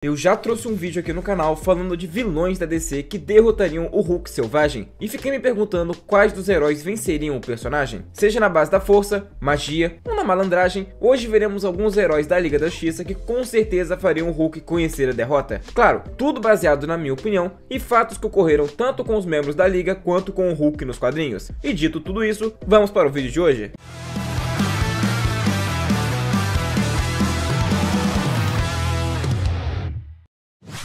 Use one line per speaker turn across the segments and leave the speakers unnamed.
Eu já trouxe um vídeo aqui no canal falando de vilões da DC que derrotariam o Hulk selvagem, e fiquei me perguntando quais dos heróis venceriam o personagem. Seja na base da força, magia ou na malandragem, hoje veremos alguns heróis da Liga da Justiça que com certeza fariam o Hulk conhecer a derrota. Claro, tudo baseado na minha opinião e fatos que ocorreram tanto com os membros da Liga quanto com o Hulk nos quadrinhos. E dito tudo isso, vamos para o vídeo de hoje.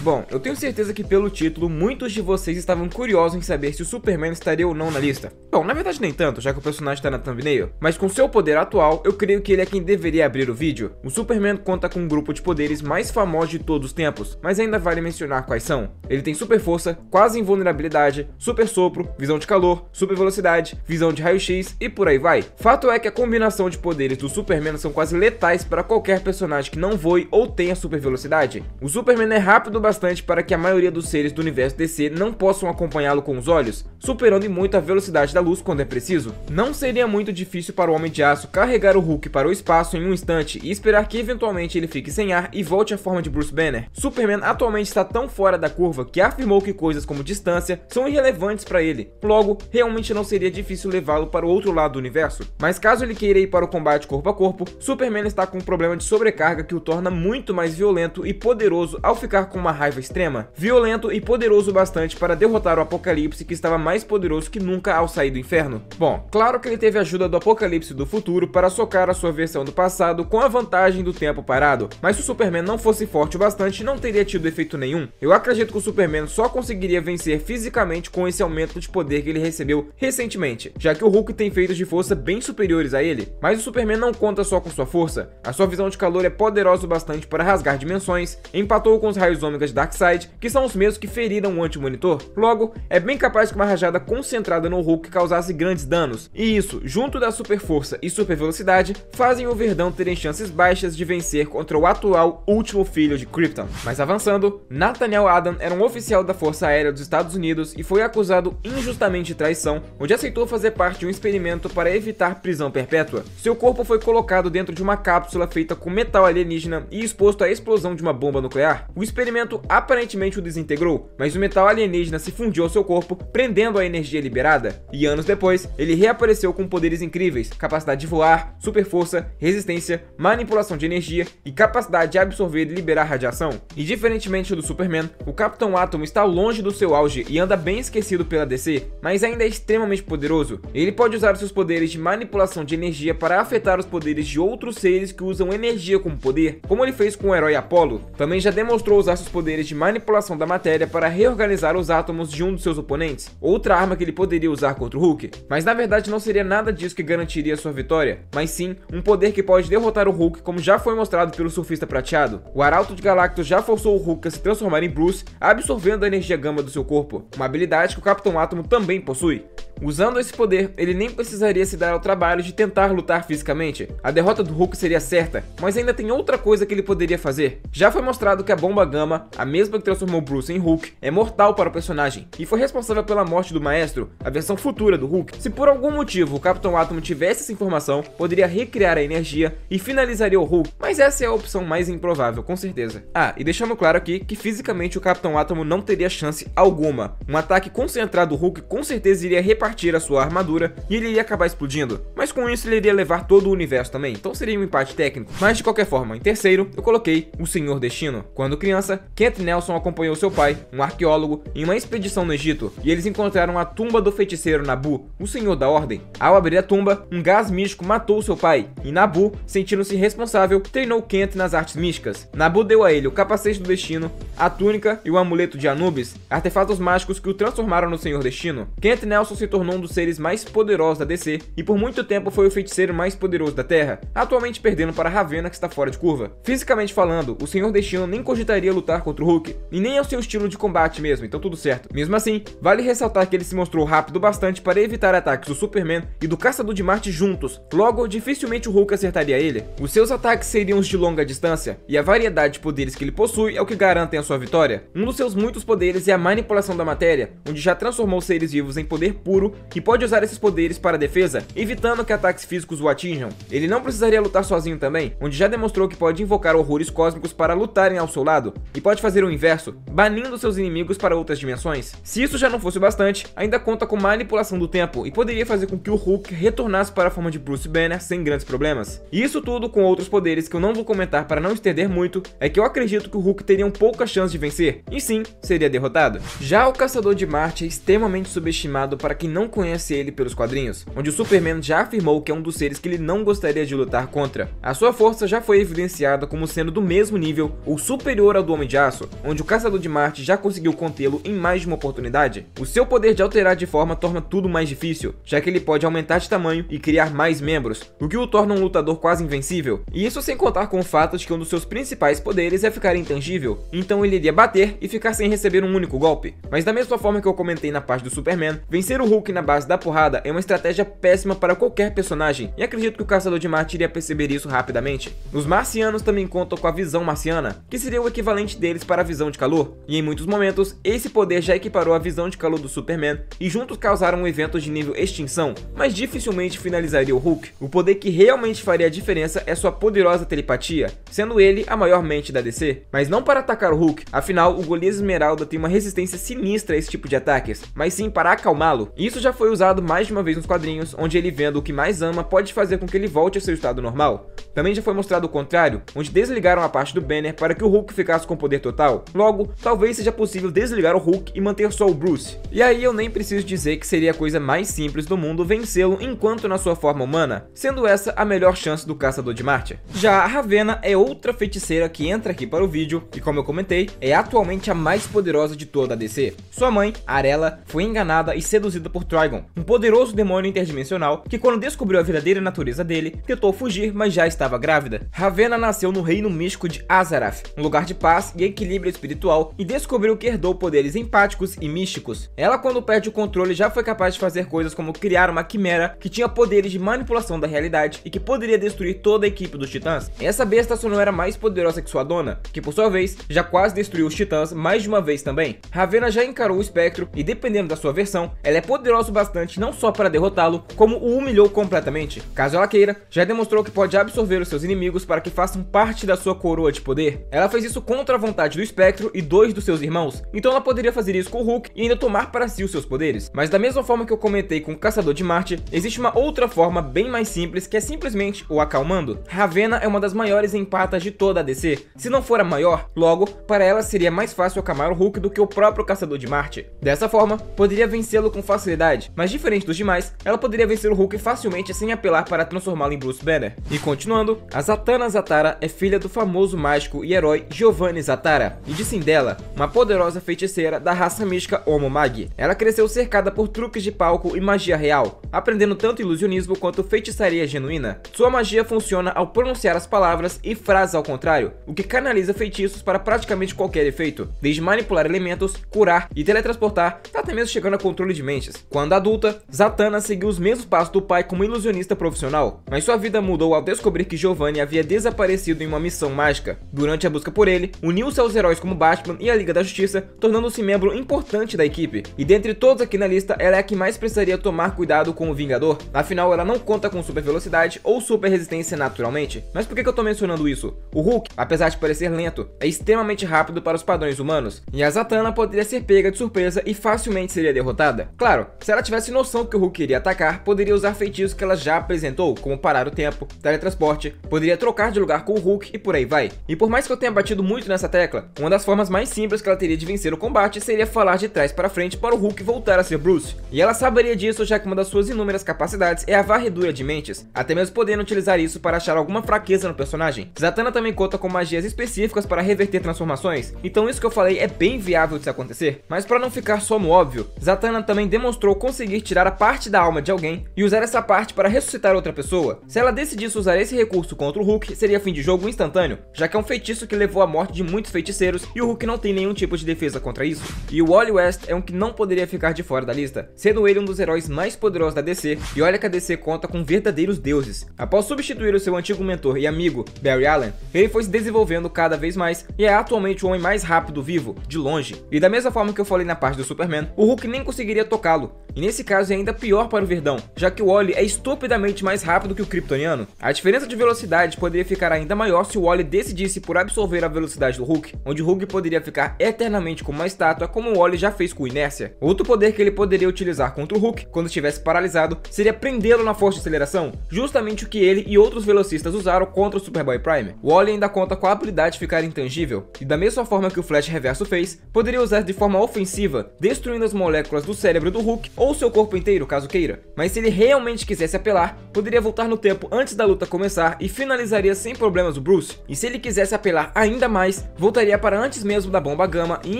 Bom, eu tenho certeza que pelo título, muitos de vocês estavam curiosos em saber se o Superman estaria ou não na lista. Bom, na verdade nem tanto, já que o personagem está na thumbnail, mas com seu poder atual, eu creio que ele é quem deveria abrir o vídeo. O Superman conta com um grupo de poderes mais famosos de todos os tempos, mas ainda vale mencionar quais são. Ele tem super força, quase invulnerabilidade, super sopro, visão de calor, super velocidade, visão de raio-x e por aí vai. Fato é que a combinação de poderes do Superman são quase letais para qualquer personagem que não voe ou tenha super velocidade. O Superman é rápido bastante para que a maioria dos seres do universo DC não possam acompanhá-lo com os olhos, superando em muito a velocidade da luz quando é preciso. Não seria muito difícil para o Homem de Aço carregar o Hulk para o espaço em um instante e esperar que eventualmente ele fique sem ar e volte à forma de Bruce Banner. Superman atualmente está tão fora da curva que afirmou que coisas como distância são irrelevantes para ele, logo, realmente não seria difícil levá-lo para o outro lado do universo. Mas caso ele queira ir para o combate corpo a corpo, Superman está com um problema de sobrecarga que o torna muito mais violento e poderoso ao ficar com uma raiva extrema, violento e poderoso bastante para derrotar o Apocalipse, que estava mais poderoso que nunca ao sair do inferno. Bom, claro que ele teve a ajuda do Apocalipse do futuro para socar a sua versão do passado com a vantagem do tempo parado, mas se o Superman não fosse forte o bastante, não teria tido efeito nenhum. Eu acredito que o Superman só conseguiria vencer fisicamente com esse aumento de poder que ele recebeu recentemente, já que o Hulk tem feitos de força bem superiores a ele. Mas o Superman não conta só com sua força, a sua visão de calor é poderosa o bastante para rasgar dimensões, empatou com os raios ômega de Darkseid, que são os mesmos que feriram o Anti-Monitor. Logo, é bem capaz que uma rajada concentrada no Hulk causasse grandes danos, e isso, junto da super força e super velocidade, fazem o Verdão terem chances baixas de vencer contra o atual último filho de Krypton. Mas avançando, Nathaniel Adam era um oficial da Força Aérea dos Estados Unidos e foi acusado injustamente de traição, onde aceitou fazer parte de um experimento para evitar prisão perpétua. Seu corpo foi colocado dentro de uma cápsula feita com metal alienígena e exposto à explosão de uma bomba nuclear. O experimento aparentemente o desintegrou, mas o metal alienígena se fundiu ao seu corpo, prendendo a energia liberada, e anos depois, ele reapareceu com poderes incríveis, capacidade de voar, super força, resistência, manipulação de energia e capacidade de absorver e liberar radiação. E diferentemente do Superman, o Capitão Átomo está longe do seu auge e anda bem esquecido pela DC, mas ainda é extremamente poderoso. Ele pode usar seus poderes de manipulação de energia para afetar os poderes de outros seres que usam energia como poder, como ele fez com o herói Apollo. Também já demonstrou usar seus poderes de manipulação da matéria para reorganizar os átomos de um dos seus oponentes, outra arma que ele poderia usar contra o Hulk. Mas na verdade não seria nada disso que garantiria sua vitória, mas sim um poder que pode derrotar o Hulk, como já foi mostrado pelo Surfista Prateado. O Arauto de Galactus já forçou o Hulk a se transformar em Bruce, absorvendo a energia gama do seu corpo, uma habilidade que o Capitão Átomo também possui. Usando esse poder, ele nem precisaria se dar ao trabalho de tentar lutar fisicamente. A derrota do Hulk seria certa, mas ainda tem outra coisa que ele poderia fazer. Já foi mostrado que a bomba gama, a mesma que transformou Bruce em Hulk, é mortal para o personagem, e foi responsável pela morte do Maestro, a versão futura do Hulk. Se por algum motivo o Capitão Átomo tivesse essa informação, poderia recriar a energia e finalizaria o Hulk, mas essa é a opção mais improvável, com certeza. Ah, e deixando claro aqui que fisicamente o Capitão Átomo não teria chance alguma. Um ataque concentrado do Hulk com certeza iria repartir a sua armadura e ele iria acabar explodindo, mas com isso ele iria levar todo o universo também, então seria um empate técnico. Mas de qualquer forma, em terceiro, eu coloquei o Senhor Destino. Quando criança, Kent Nelson acompanhou seu pai, um arqueólogo, em uma expedição no Egito, e eles encontraram a tumba do feiticeiro Nabu, o Senhor da Ordem. Ao abrir a tumba, um gás místico matou seu pai, e Nabu, sentindo-se responsável, treinou Kent nas artes místicas. Nabu deu a ele o capacete do destino, a túnica e o amuleto de Anubis, artefatos mágicos que o transformaram no Senhor Destino. Kent Nelson se tornou um dos seres mais poderosos da DC e por muito tempo foi o feiticeiro mais poderoso da Terra, atualmente perdendo para Ravena, que está fora de curva. Fisicamente falando, o Senhor Destino nem cogitaria lutar contra o Hulk, e nem é o seu estilo de combate mesmo, então tudo certo. Mesmo assim, vale ressaltar que ele se mostrou rápido bastante para evitar ataques do Superman e do Caçador de Marte juntos, logo dificilmente o Hulk acertaria ele. Os seus ataques seriam os de longa distância, e a variedade de poderes que ele possui é o que garantem a sua vitória. Um dos seus muitos poderes é a manipulação da matéria, onde já transformou seres vivos em poder puro e pode usar esses poderes para defesa, evitando que ataques físicos o atinjam. Ele não precisaria lutar sozinho também, onde já demonstrou que pode invocar horrores cósmicos para lutarem ao seu lado, e pode fazer o inverso, banindo seus inimigos para outras dimensões. Se isso já não fosse o bastante, ainda conta com manipulação do tempo e poderia fazer com que o Hulk retornasse para a forma de Bruce Banner sem grandes problemas. E isso tudo com outros poderes que eu não vou comentar para não estender muito, é que eu acredito que o Hulk teria pouca chance de vencer, e sim, seria derrotado. Já o Caçador de Marte é extremamente subestimado para quem não conhece ele pelos quadrinhos, onde o Superman já afirmou que é um dos seres que ele não gostaria de lutar contra. A sua força já foi evidenciada como sendo do mesmo nível ou superior ao do Homem de Aço, onde o Caçador de Marte já conseguiu contê-lo em mais de uma oportunidade. O seu poder de alterar de forma torna tudo mais difícil, já que ele pode aumentar de tamanho e criar mais membros, o que o torna um lutador quase invencível. E isso sem contar com o fato de que um dos seus principais poderes é ficar intangível, então ele iria bater e ficar sem receber um único golpe. Mas da mesma forma que eu comentei na parte do Superman, vencer o Hulk na base da porrada é uma estratégia péssima para qualquer personagem, e acredito que o Caçador de Marte iria perceber isso rapidamente. Os marcianos também contam com a visão marciana, que seria o equivalente deles para a visão de calor, e em muitos momentos esse poder já equiparou a visão de calor do Superman e juntos causaram um evento de nível extinção, mas dificilmente finalizaria o Hulk. O poder que realmente faria a diferença é sua poderosa telepatia, sendo ele a maior mente da DC, mas não para atacar o Hulk, afinal o Golias Esmeralda tem uma resistência sinistra a esse tipo de ataques, mas sim para acalmá-lo. Isso já foi usado mais de uma vez nos quadrinhos, onde ele, vendo o que mais ama, pode fazer com que ele volte ao seu estado normal. Também já foi mostrado o contrário, onde desligaram a parte do Banner para que o Hulk ficasse com poder total. Logo, talvez seja possível desligar o Hulk e manter só o Bruce. E aí eu nem preciso dizer que seria a coisa mais simples do mundo vencê-lo enquanto na sua forma humana, sendo essa a melhor chance do Caçador de Marte. Já a Ravena é outra feiticeira que entra aqui para o vídeo e, como eu comentei, é atualmente a mais poderosa de toda a DC. Sua mãe, Arella, foi enganada e seduzida por Trigon, um poderoso demônio interdimensional que, quando descobriu a verdadeira natureza dele, tentou fugir, mas já estava grávida. Ravena nasceu no reino místico de Azarath, um lugar de paz e equilíbrio espiritual, e descobriu que herdou poderes empáticos e místicos. Ela, quando perde o controle, já foi capaz de fazer coisas como criar uma quimera que tinha poderes de manipulação da realidade e que poderia destruir toda a equipe dos Titãs. Essa besta só não era mais poderosa que sua dona, que por sua vez já quase destruiu os Titãs mais de uma vez também. Ravena já encarou o Espectro e, dependendo da sua versão, ela é poderosa o bastante não só para derrotá-lo, como o humilhou completamente. Caso ela queira, já demonstrou que pode absorver os seus inimigos para que façam parte da sua coroa de poder. Ela fez isso contra a vontade do Espectro e 2 dos seus irmãos, então ela poderia fazer isso com o Hulk e ainda tomar para si os seus poderes. Mas da mesma forma que eu comentei com o Caçador de Marte, existe uma outra forma bem mais simples, que é simplesmente o acalmando. Ravena é uma das maiores empatas de toda a DC, se não for a maior. Logo, para ela seria mais fácil acalmar o Hulk do que o próprio Caçador de Marte. Dessa forma, poderia vencê-lo com facilidade, mas diferente dos demais, ela poderia vencer o Hulk facilmente sem apelar para transformá-lo em Bruce Banner. E continuando, a Zatanna Zatara é filha do famoso mágico e herói Giovanni Zatara, e de Sindela, uma poderosa feiticeira da raça mística Homo Magi. Ela cresceu cercada por truques de palco e magia real, aprendendo tanto ilusionismo quanto feitiçaria genuína. Sua magia funciona ao pronunciar as palavras e frases ao contrário, o que canaliza feitiços para praticamente qualquer efeito, desde manipular elementos, curar e teletransportar, até mesmo chegando a controle de mentes. Quando adulta, Zatanna seguiu os mesmos passos do pai como ilusionista profissional, mas sua vida mudou ao descobrir que Giovanni havia desaparecido em uma missão mágica. Durante a busca por ele, uniu-se aos heróis como Batman e a Liga da Justiça, tornando-se membro importante da equipe. E dentre todos aqui na lista, ela é a que mais precisaria tomar cuidado com o Vingador, afinal ela não conta com super velocidade ou super resistência naturalmente. Mas por que eu tô mencionando isso? O Hulk, apesar de parecer lento, é extremamente rápido para os padrões humanos, e a Zatanna poderia ser pega de surpresa e facilmente seria derrotada. Claro, se ela tivesse noção que o Hulk iria atacar, poderia usar feitiços que ela já apresentou, como parar o tempo, teletransporte, poderia trocar de lugar com o Hulk e por aí vai. E por mais que eu tenha batido muito nessa tecla, uma das formas mais simples que ela teria de vencer o combate seria falar de trás para frente para o Hulk voltar a ser Bruce. E ela saberia disso, já que uma das suas inúmeras capacidades é a varredura de mentes, até mesmo podendo utilizar isso para achar alguma fraqueza no personagem. Zatanna também conta com magias específicas para reverter transformações, então isso que eu falei é bem viável de se acontecer. Mas para não ficar só no óbvio, Zatanna também demonstrou conseguir tirar a parte da alma de alguém e usar essa parte para ressuscitar outra pessoa. Se ela decidisse usar esse recurso contra o Hulk, seria fim de jogo instantâneo, já que é um feitiço que levou à morte de muitos feiticeiros e o Hulk não tem nenhum tipo de defesa contra isso. E o Wally West é um que não poderia ficar de fora da lista, sendo ele um dos heróis mais poderosos da DC, e olha que a DC conta com verdadeiros deuses. Após substituir o seu antigo mentor e amigo, Barry Allen, ele foi se desenvolvendo cada vez mais e é atualmente provavelmente o homem mais rápido vivo, de longe. E da mesma forma que eu falei na parte do Superman, o Hulk nem conseguiria tocá-lo. E nesse caso é ainda pior para o Verdão, já que o Wally é estupidamente mais rápido que o Kryptoniano. A diferença de velocidade poderia ficar ainda maior se o Wally decidisse por absorver a velocidade do Hulk, onde o Hulk poderia ficar eternamente como uma estátua, como o Wally já fez com inércia. Outro poder que ele poderia utilizar contra o Hulk, quando estivesse paralisado, seria prendê-lo na força de aceleração, justamente o que ele e outros velocistas usaram contra o Superboy Prime. O Wally ainda conta com a habilidade de ficar intangível, e da mesma forma que o Flash Reverso fez, poderia usar de forma ofensiva, destruindo as moléculas do cérebro do Hulk ou seu corpo inteiro, caso queira. Mas se ele realmente quisesse apelar, poderia voltar no tempo antes da luta começar e finalizaria sem problemas o Bruce. E se ele quisesse apelar ainda mais, voltaria para antes mesmo da bomba gama e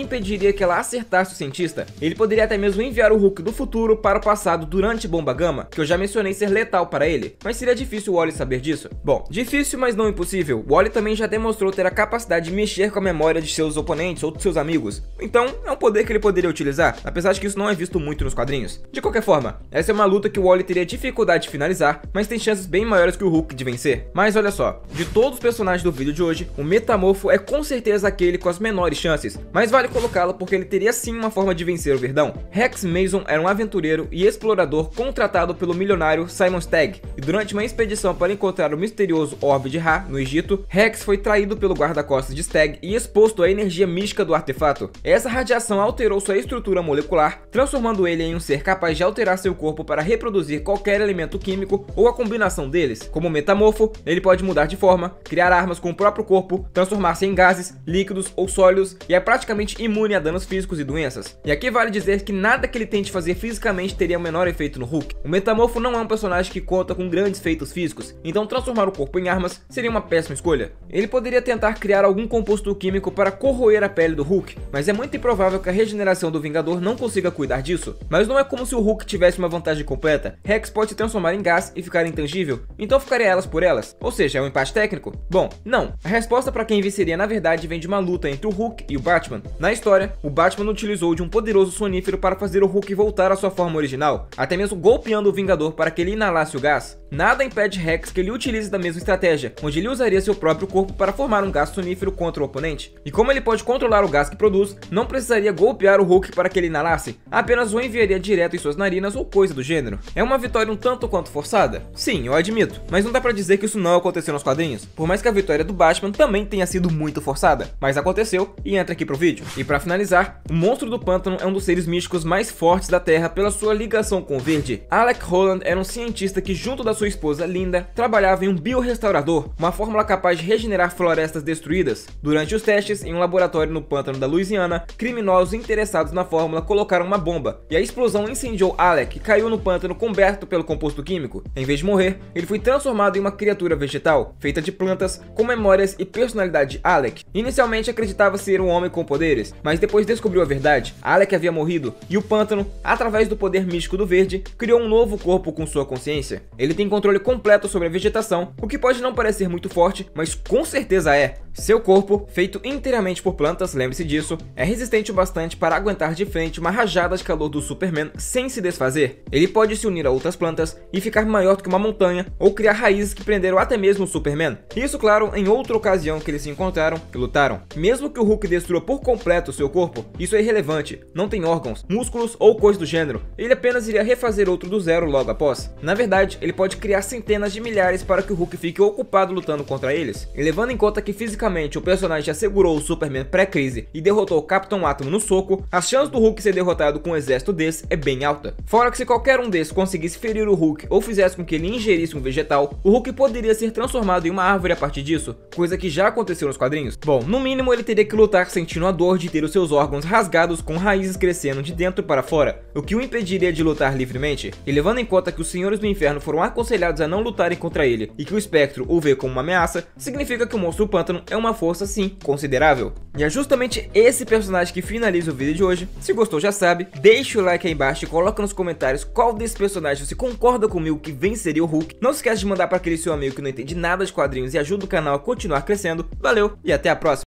impediria que ela acertasse o cientista. Ele poderia até mesmo enviar o Hulk do futuro para o passado durante bomba gama, que eu já mencionei ser letal para ele, mas seria difícil o Wally saber disso. Bom, difícil, mas não impossível. O Wally também já demonstrou ter a capacidade de mexer com a memória de seus oponentes ou de seus amigos, então é um poder que ele poderia utilizar, apesar de que isso não é visto muito nos quadrinhos. De qualquer forma, essa é uma luta que o Wally teria dificuldade de finalizar, mas tem chances bem maiores que o Hulk de vencer. Mas olha só, de todos os personagens do vídeo de hoje, o Metamorfo é com certeza aquele com as menores chances, mas vale colocá-lo porque ele teria sim uma forma de vencer o Verdão. Rex Mason era um aventureiro e explorador contratado pelo milionário Simon Stagg, e durante uma expedição para encontrar o misterioso Orbe de Ra, no Egito, Rex foi traído pelo guarda-costas de Stagg e exposto à energia mística do artefato. Essa radiação alterou sua estrutura molecular, transformando ele em um ser capaz de alterar seu corpo para reproduzir qualquer elemento químico ou a combinação deles. Como metamorfo, ele pode mudar de forma, criar armas com o próprio corpo, transformar-se em gases, líquidos ou sólidos e é praticamente imune a danos físicos e doenças. E aqui vale dizer que nada que ele tente fazer fisicamente teria o menor efeito no Hulk. O Metamorfo não é um personagem que conta com grandes feitos físicos, então transformar o corpo em armas seria uma péssima escolha. Ele poderia tentar criar algum composto químico para corroer a pele do Hulk, mas é muito improvável que a regeneração do Vingador não consiga cuidar disso. Mas não é como se o Hulk tivesse uma vantagem completa. Rex pode se transformar em gás e ficar intangível, então ficaria elas por elas. Ou seja, é um empate técnico? Bom, não. A resposta para quem venceria na verdade vem de uma luta entre o Hulk e o Batman. Na história, o Batman utilizou de um poderoso sonífero para fazer o Hulk voltar à sua forma original, até mesmo golpeando o Vingador para que ele inalasse o gás. Nada impede Rex que ele utilize da mesma estratégia, onde ele usaria seu próprio corpo para formar um gás sonífero contra o oponente. E como ele pode controlar o gás que produz, não precisaria golpear o Hulk para que ele inalasse, apenas o enviaria direto em suas narinas ou coisa do gênero. É uma vitória um tanto quanto forçada? Sim, eu admito, mas não dá pra dizer que isso não aconteceu nos quadrinhos, por mais que a vitória do Batman também tenha sido muito forçada, mas aconteceu e entra aqui pro vídeo. E pra finalizar, o Monstro do Pântano é um dos seres místicos mais fortes da Terra pela sua ligação com o Verde. Alec Holland era um cientista que junto da sua esposa Linda trabalhava em um biorestaurador, uma fórmula capaz de regenerar florestas destruídas. Durante os testes, em um laboratório no pântano da Louisiana, criminosos interessados na fórmula colocaram uma bomba, e a explosão incendiou Alec, que caiu no pântano coberto pelo composto químico. Em vez de morrer, ele foi transformado em uma criatura vegetal, feita de plantas, com memórias e personalidade de Alec. Inicialmente acreditava ser um homem com poderes, mas depois descobriu a verdade. Alec havia morrido, e o pântano, através do poder místico do Verde, criou um novo corpo com sua consciência. Ele tem controle completo sobre a vegetação, o que pode não parecer muito forte, mas com certeza é. Seu corpo, feito inteiramente por plantas, lembre-se disso, é resistente o bastante para aguentar de frente uma rajada de calor do Superman sem se desfazer. Ele pode se unir a outras plantas e ficar maior do que uma montanha, ou criar raízes que prenderam até mesmo o Superman. Isso, claro, em outra ocasião que eles se encontraram e lutaram. Mesmo que o Hulk destrua por completo seu corpo, isso é irrelevante, não tem órgãos, músculos ou coisa do gênero, ele apenas iria refazer outro do zero logo após. Na verdade, ele pode criar centenas de milhares para que o Hulk fique ocupado lutando contra eles. E levando em conta que fisicamente o personagem assegurou o Superman pré-crise e derrotou o Capitão Átomo no soco, a chance do Hulk ser derrotado com um exército desse é bem alta. Fora que se qualquer um desses conseguisse ferir o Hulk ou fizesse com que ele ingerisse um vegetal, o Hulk poderia ser transformado em uma árvore a partir disso, coisa que já aconteceu nos quadrinhos. Bom, no mínimo ele teria que lutar sentindo a dor de ter os seus órgãos rasgados com raízes crescendo de dentro para fora, o que o impediria de lutar livremente. E levando em conta que os Senhores do Inferno foram aconselhados a não lutarem contra ele e que o Espectro o vê como uma ameaça, significa que o Monstro do Pântano é uma força sim considerável. E é justamente esse personagem que finaliza o vídeo de hoje. Se gostou já sabe, deixa o like aí embaixo e coloca nos comentários qual desses personagens você concorda comigo que venceria o Hulk. Não se esquece de mandar para aquele seu amigo que não entende nada de quadrinhos e ajuda o canal a continuar crescendo. Valeu e até a próxima!